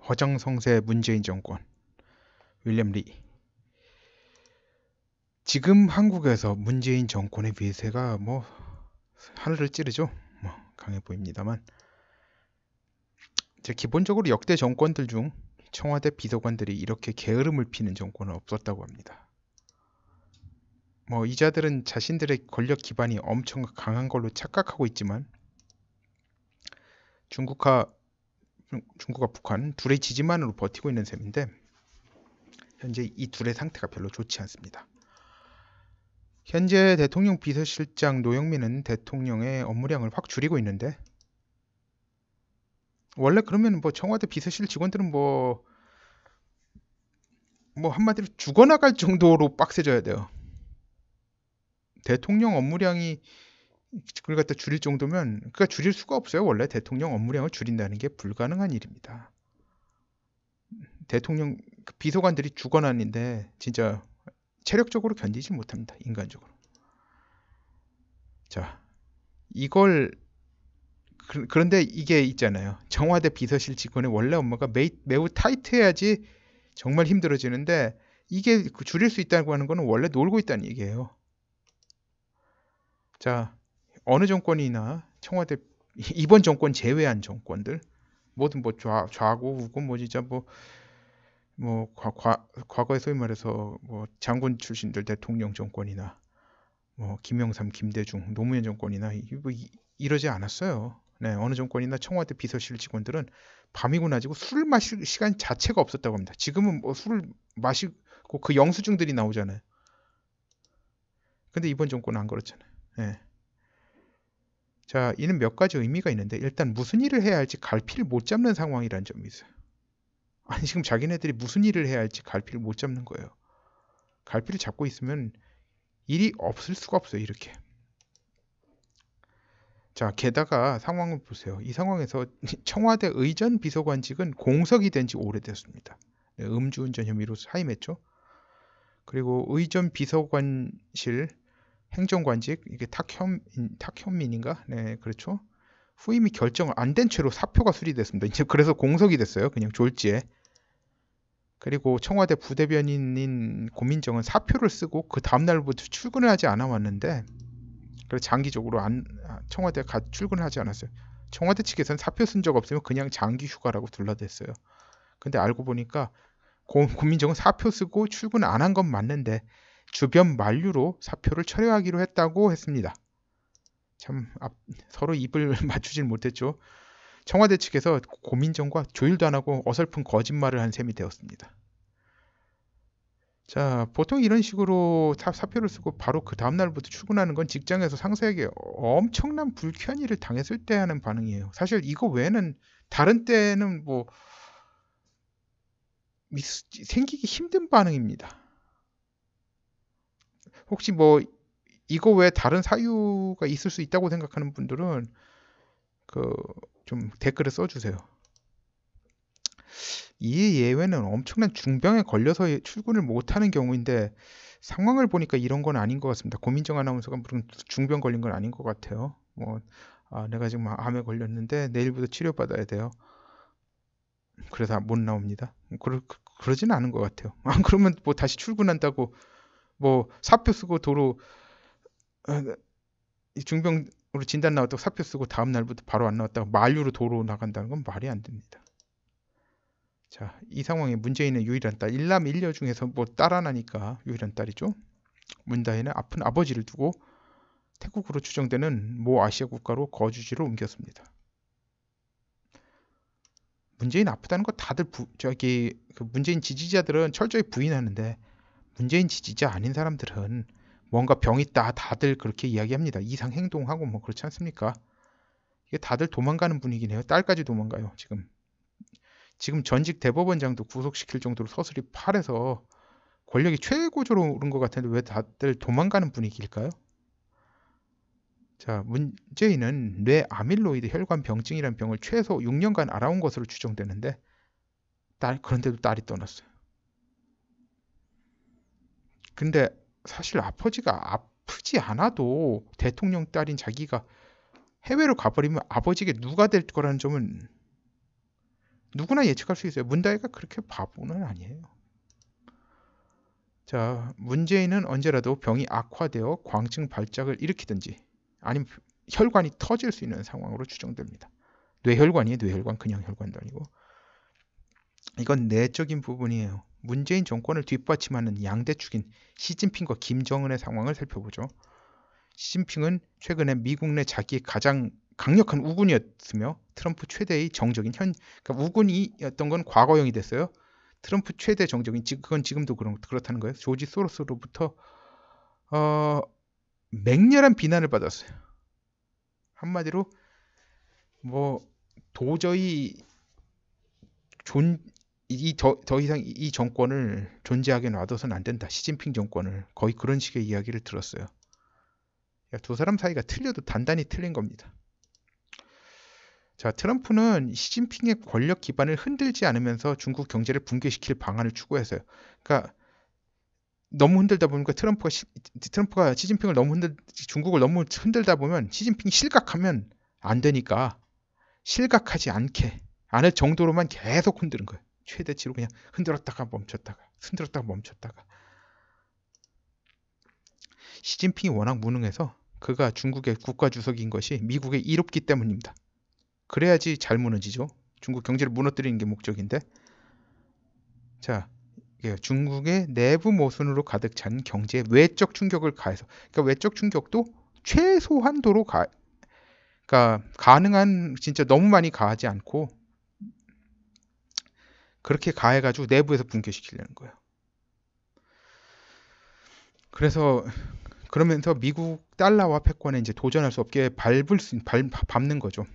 허정성세 문재인 정권, 윌리엄 리. 지금 한국에서 문재인 정권의 위세가 뭐 하늘을 찌르죠. 뭐 강해 보입니다만, 기본적으로 역대 정권들 중 청와대 비서관들이 이렇게 게으름을 피는 정권은 없었다고 합니다. 뭐 이자들은 자신들의 권력 기반이 엄청 강한 걸로 착각하고 있지만 중국과 북한 둘의 지지만으로 버티고 있는 셈인데, 현재 이 둘의 상태가 별로 좋지 않습니다. 현재 대통령 비서실장 노영민은 대통령의 업무량을 확 줄이고 있는데, 원래 그러면 뭐 청와대 비서실 직원들은 뭐 한마디로 죽어나갈 정도로 빡세져야 돼요. 대통령 업무량이 그걸 갖다 줄일 정도면, 그러니까 줄일 수가 없어요. 원래 대통령 업무량을 줄인다는 게 불가능한 일입니다. 대통령 비서관들이 죽어나는데 진짜 체력적으로 견디지 못합니다. 인간적으로. 자, 이걸 그런데 이게 있잖아요. 청와대 비서실 직원의 원래 업무가 매우 타이트해야지 정말 힘들어지는데, 이게 줄일 수 있다고 하는 거는 원래 놀고 있다는 얘기예요. 자, 어느 정권이나 청와대 이번 정권 제외한 정권들 모든 뭐 좌고 우고 뭐 진짜 과거에 소위 말해서 뭐 장군 출신들 대통령 정권이나 뭐 김영삼, 김대중 노무현 정권이나 이러지 않았어요. 네, 어느 정권이나 청와대 비서실 직원들은 밤이고 낮이고 술을 마실 시간 자체가 없었다고 합니다. 지금은 뭐 술을 마시고 그 영수증들이 나오잖아요. 근데 이번 정권은 안 그렇잖아요. 네. 자, 이는 몇 가지 의미가 있는데, 일단 무슨 일을 해야 할지 갈피를 못 잡는 상황이라는 점이 있어요. 아니, 지금 자기네들이 무슨 일을 해야 할지 갈피를 못 잡는 거예요. 갈피를 잡고 있으면 일이 없을 수가 없어요, 이렇게. 자, 게다가 상황을 보세요. 이 상황에서 청와대 의전 비서관직은 공석이 된 지 오래됐습니다. 네, 음주운전 혐의로 사임했죠. 그리고 의전 비서관실 행정관직, 이게 탁현민인가? 네, 그렇죠. 후임이 결정 안 된 채로 사표가 수리됐습니다. 이제 그래서 공석이 됐어요. 그냥 졸지에. 그리고 청와대 부대변인인 고민정은 사표를 쓰고 그 다음날부터 출근을 하지 않아 왔는데, 그래서 장기적으로 청와대 출근을 하지 않았어요. 청와대 측에서는 사표 쓴 적 없으면 그냥 장기 휴가라고 둘러댔어요. 근데 알고 보니까 고민정은 사표 쓰고 출근 안 한 건 맞는데 주변 만류로 사표를 철회하기로 했다고 했습니다. 참 서로 입을 맞추질 못했죠. 청와대 측에서 고민정과 조율도 안 하고 어설픈 거짓말을 한 셈이 되었습니다. 자, 보통 이런 식으로 사표를 쓰고 바로 그 다음날부터 출근하는 건 직장에서 상사에게 엄청난 불쾌한 일을 당했을 때 하는 반응이에요. 사실 이거 외에는 다른 때는 뭐 생기기 힘든 반응입니다. 혹시 뭐 이거 외에 다른 사유가 있을 수 있다고 생각하는 분들은 좀 댓글에 써주세요. 이 예외는 엄청난 중병에 걸려서 출근을 못하는 경우인데, 상황을 보니까 이런 건 아닌 것 같습니다. 고민정 아나운서가 무슨 중병 걸린 건 아닌 것 같아요. 내가 지금 암에 걸렸는데 내일부터 치료받아야 돼요. 그래서 못 나옵니다. 그러진 않은 것 같아요. 안 그러면 뭐 다시 출근한다고 뭐 사표 쓰고 도로 중병으로 진단 나왔다고 사표 쓰고 다음 날부터 바로 안 나왔다고 만류로 도로 나간다는 건 말이 안 됩니다. 자, 이 상황에 문재인의 유일한 딸, 일남 일녀 중에서 뭐 딸 하나니까 유일한 딸이죠. 문다혜는 아픈 아버지를 두고 태국으로 추정되는 모 아시아 국가로 거주지로 옮겼습니다. 문재인 아프다는 거 다들 문재인 지지자들은 철저히 부인하는데, 문재인 지지자 아닌 사람들은 뭔가 병 있다 다들 그렇게 이야기합니다. 이상 행동하고 뭐 그렇지 않습니까? 이게 다들 도망가는 분위기네요. 딸까지 도망가요. 지금 전직 대법원장도 구속시킬 정도로 서슬이 팔해서 권력이 최고조로 오른 것 같은데 왜 다들 도망가는 분위기일까요? 자, 문재인은 뇌 아밀로이드 혈관 병증이라는 병을 최소 6년간 알아온 것으로 추정되는데, 그런데도 딸이 떠났어요. 근데 사실 아버지가 아프지 않아도 대통령 딸인 자기가 해외로 가버리면 아버지에게 누가 될 거라는 점은 누구나 예측할 수 있어요. 문다혜가 그렇게 바보는 아니에요. 자, 문재인은 언제라도 병이 악화되어 광증 발작을 일으키든지 아니면 혈관이 터질 수 있는 상황으로 추정됩니다. 뇌혈관이에요. 뇌혈관. 그냥 혈관도 아니고. 이건 내적인 부분이에요. 문재인 정권을 뒷받침하는 양대축인 시진핑과 김정은의 상황을 살펴보죠. 시진핑은 최근에 미국 내 자기의 가장 강력한 우군이었으며 트럼프 최대의 정적인 그러니까 우군이었던 건 과거형이 됐어요. 트럼프 최대 정적인 그건 지금도 그렇다는 거예요. 조지 소로스로부터 맹렬한 비난을 받았어요. 한마디로 뭐 도저히 더 이상 이 정권을 존재하게 놔둬서는 안 된다. 시진핑 정권을 거의 그런 식의 이야기를 들었어요. 두 사람 사이가 틀려도 단단히 틀린 겁니다. 자, 트럼프는 시진핑의 권력 기반을 흔들지 않으면서 중국 경제를 붕괴시킬 방안을 추구했어요. 그러니까 너무 흔들다 보니까 트럼프가 시진핑을 중국을 너무 흔들다 보면 시진핑이 실각하면 안 되니까 실각하지 않을 정도로만 계속 흔드는 거예요. 최대치로 그냥 흔들었다가 멈췄다가. 시진핑이 워낙 무능해서 그가 중국의 국가주석인 것이 미국에 이롭기 때문입니다. 그래야지 잘 무너지죠. 중국 경제를 무너뜨리는 게 목적인데. 자, 중국의 내부 모순으로 가득 찬 경제에 외적 충격을 가해서, 그러니까 외적 충격도 최소한도로 그러니까 가능한 진짜 너무 많이 가하지 않고 그렇게 가해가지고 내부에서 붕괴시키려는 거예요. 그러면서 미국 달러와 패권에 이제 도전할 수 없게 밟는 거죠.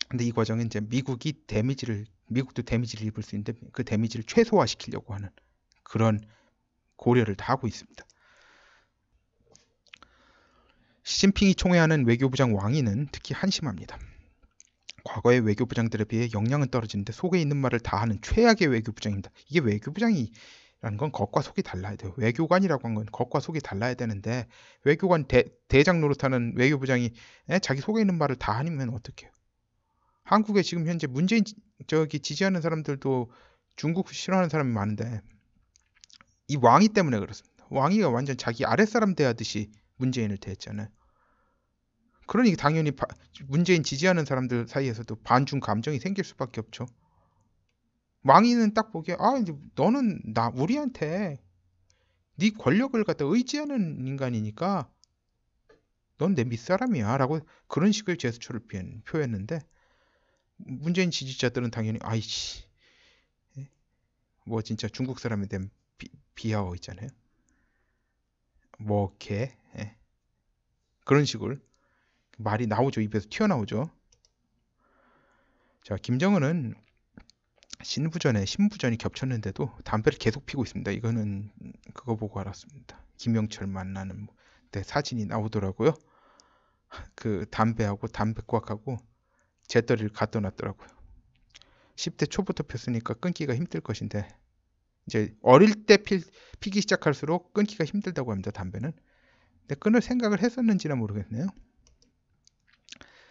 근데 이 과정은 이제 미국도 데미지를 입을 수 있는데 그 데미지를 최소화시키려고 하는 그런 고려를 다 하고 있습니다. 시진핑이 총애하는 외교부장 왕이는 특히 한심합니다. 과거의 외교부장들에 비해 역량은 떨어지는데 속에 있는 말을 다 하는 최악의 외교부장입니다. 이게 외교부장이라는 건 겉과 속이 달라야 돼요. 외교관이라고 한 건 겉과 속이 달라야 되는데 외교관 대장 노릇하는 외교부장이 자기 속에 있는 말을 다 하면 어떡해요. 한국에 지금 현재 문재인 지지하는 사람들도 중국 싫어하는 사람이 많은데 이 왕이 때문에 그렇습니다. 왕이가 완전 자기 아랫사람 대하듯이 문재인을 대했잖아요. 그러니 당연히 문재인 지지하는 사람들 사이에서도 반중 감정이 생길 수밖에 없죠. 왕이는 딱 보기에 너는 우리한테 네 권력을 갖다 의지하는 인간이니까 넌 내 밑사람이야 라고 그런 식의 제스처를 표했는데 문재인 지지자들은 당연히 아이씨 뭐 진짜 중국 사람에 대한 비하어 있잖아요. 뭐 개 그런 식으로 말이 나오죠. 입에서 튀어나오죠. 자, 김정은은 신부전이 겹쳤는데도 담배를 계속 피고 있습니다. 이거는 그거 보고 알았습니다. 김영철 만나는 사진이 나오더라고요. 그 담배하고 담배꽉하고 재떨이를 갖다 놨더라고요. 10대 초부터 폈으니까 끊기가 힘들 것인데 이제 어릴 때 피기 시작할수록 끊기가 힘들다고 합니다. 담배는. 근데 끊을 생각을 했었는지는 모르겠네요.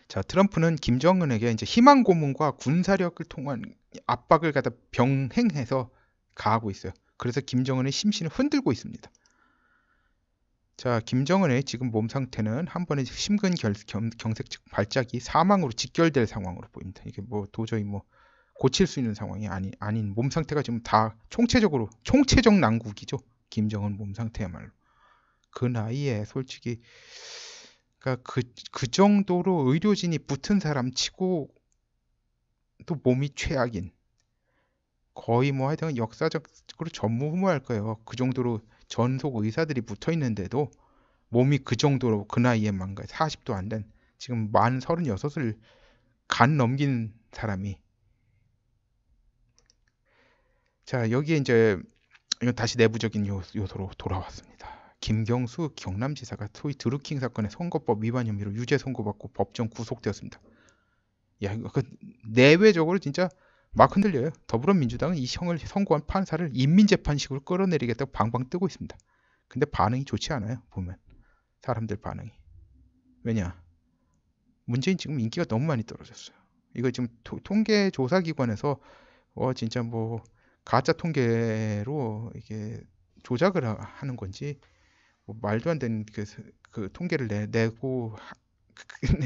자, 트럼프는 김정은에게 이제 희망 고문과 군사력을 통한 압박을 갖다 병행해서 가하고 있어요. 그래서 김정은의 심신을 흔들고 있습니다. 자, 김정은의 지금 몸 상태는 한 번의 심근경색 발작이 사망으로 직결될 상황으로 보입니다. 이게 뭐 도저히 뭐 고칠 수 있는 상황이 아닌 몸 상태가 지금 다 총체적 난국이죠. 김정은 몸 상태야말로. 그 나이에 솔직히 그러니까 그 정도로 의료진이 붙은 사람 치고 또 몸이 최악인 거의 뭐 하여튼 역사적으로 전무후무할 거예요. 그 정도로 전속 의사들이 붙어 있는데도 몸이 그 정도로 그 나이에 망가요. 40도 안 된 지금 만 36을 간 넘긴 사람이 자 여기에 이제 이건 다시 내부적인 요소로 돌아왔습니다. 김경수 경남지사가 소위 드루킹 사건의 선거법 위반 혐의로 유죄 선고받고 법정 구속되었습니다. 야 이거 내외적으로 진짜 막 흔들려요. 더불어민주당은 이 형을 선고한 판사를 인민재판식으로 끌어내리겠다고 방방 뜨고 있습니다. 근데 반응이 좋지 않아요. 보면 사람들 반응이. 왜냐? 문재인 지금 인기가 너무 많이 떨어졌어요. 이거 지금 통계 조사 기관에서 진짜 뭐 가짜 통계로 이게 조작을 하는 건지 뭐 말도 안 되는 그 통계를 내고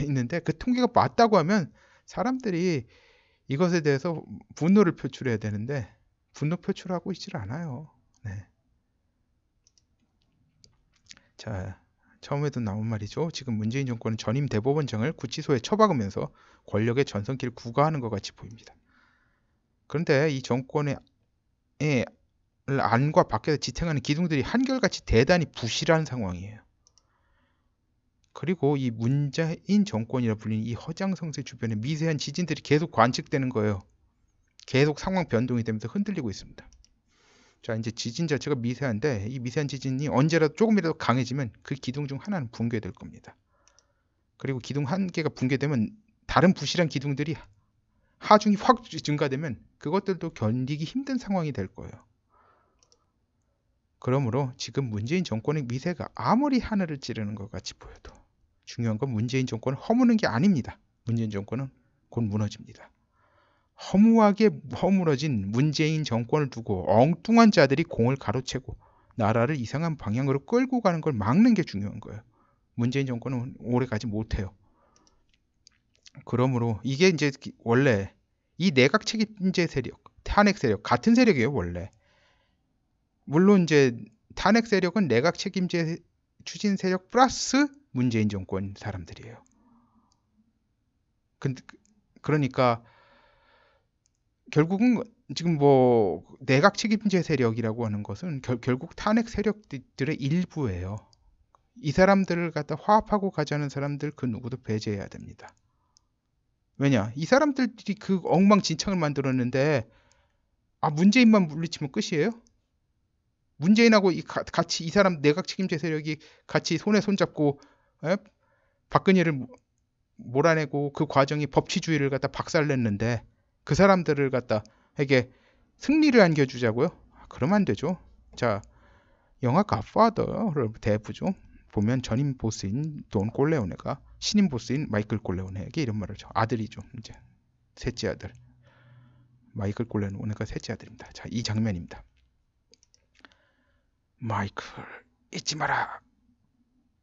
있는데, 그 통계가 맞다고 하면 사람들이 이것에 대해서 분노를 표출해야 되는데 분노 표출하고 있질 않아요. 네. 자, 처음에도 나온 말이죠. 지금 문재인 정권은 전임 대법원장을 구치소에 처박으면서 권력의 전성기를 구가하는 것 같이 보입니다. 그런데 이 정권의 안과 밖에서 지탱하는 기둥들이 한결같이 대단히 부실한 상황이에요. 그리고 이 문재인 정권이라 불리는 이 허장성세 주변에 미세한 지진들이 계속 관측되는 거예요. 계속 상황 변동이 되면서 흔들리고 있습니다. 자, 이제 지진 자체가 미세한데 이 미세한 지진이 언제라도 조금이라도 강해지면 그 기둥 중 하나는 붕괴될 겁니다. 그리고 기둥 한 개가 붕괴되면 다른 부실한 기둥들이 하중이 확 증가되면 그것들도 견디기 힘든 상황이 될 거예요. 그러므로 지금 문재인 정권의 미세가 아무리 하늘을 찌르는 것 같이 보여도 중요한 건 문재인 정권을 허무는 게 아닙니다. 문재인 정권은 곧 무너집니다. 허무하게 허물어진 문재인 정권을 두고 엉뚱한 자들이 공을 가로채고 나라를 이상한 방향으로 끌고 가는 걸 막는 게 중요한 거예요. 문재인 정권은 오래 가지 못해요. 그러므로 이게 이제 원래 이 내각 책임제 세력, 탄핵 세력 같은 세력이에요, 원래. 물론 이제 탄핵 세력은 내각 책임제 추진 세력 플러스 문재인 정권 사람들이에요. 그러니까 결국은 지금 뭐 내각 책임제 세력이라고 하는 것은 결국 탄핵 세력들의 일부예요. 이 사람들을 갖다 화합하고 가자는 사람들 그 누구도 배제해야 됩니다. 왜냐? 이 사람들이 그 엉망진창을 만들었는데 문재인만 물리치면 끝이에요? 문재인하고 같이 이 사람 내각 책임제 세력이 같이 손에 손잡고 박근혜를 몰아내고 그 과정이 법치주의를 갖다 박살냈는데 그 사람들을 갖다 에게 승리를 안겨주자고요? 그러면 안 되죠. 자, 영화 갓파더를 대부죠. 보면 전임 보스인 돈 콜레오네가 신임 보스인 마이클 콜레오네에게 이런 말을 하죠. 아들이죠. 이제 셋째 아들. 마이클 콜레오네가 셋째 아들입니다. 자, 이 장면입니다. 마이클, 잊지 마라.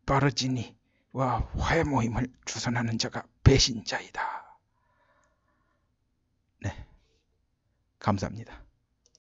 바르지니와 화해 모임을 주선하는 자가 배신자이다. 네, 감사합니다.